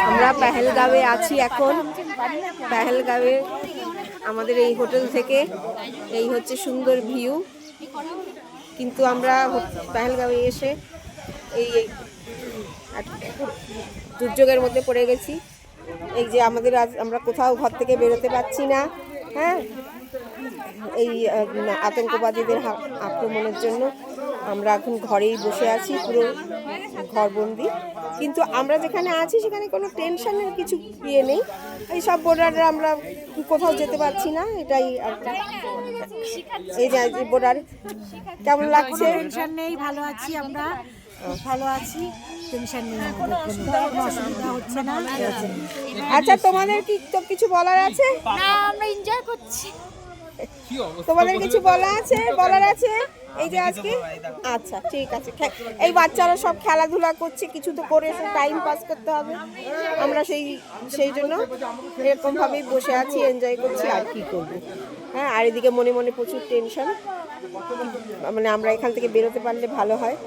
আমরা পেহেলগাঁওয়ে আছি এখন। পেহেলগাঁওয়ে আমাদের এই হোটেল থেকে এই হচ্ছে সুন্দর ভিউ, কিন্তু আমরা পেহেলগাঁওয়ে এসে এই দুর্যোগের মধ্যে পড়ে গেছি। এই যে আমাদের আজ আমরা কোথাও ঘর থেকে বেরোতে পারছি না। হ্যাঁ, এই আতঙ্কবাদীদের আক্রমণের জন্য আমরা এখন ঘরেই বসে আছি, পুরো ঘরবন্দি। কিন্তু আমরা যেখানে আছি সেখানে কোনো টেনশনের কিছু ইয়ে নেই। এই সব বর্ডাররা আমরা কোথাও যেতে পারছি না, এটাই আর কি। এই যে বর্ডার কেমন লাগছে? টেনশন নেই, ভালো আছি আমরা, ভালো আছি, টেনশন নেই, কোনো অসুবিধা হচ্ছে না। আচ্ছা, তোমাদের কি তো কিছু বলার আছে? না, আমরা এনজয় করছি। তোমাদের কিছু বলার আছে এই যে আজকে? আচ্ছা, ঠিক আছে। এই বাচ্চারা সব খেলাধুলা করছে, কিছু তো করে টাইম পাস করতে হবে। আমরা সেই জন্য এরকম ভাবেই বসে আছি, এনজয় করছি, আর কি করবো। হ্যাঁ, আর এদিকে মনে মনে প্রচুর টেনশন, মানে আমরা এখান থেকে বেরোতে পারলে ভালো হয়।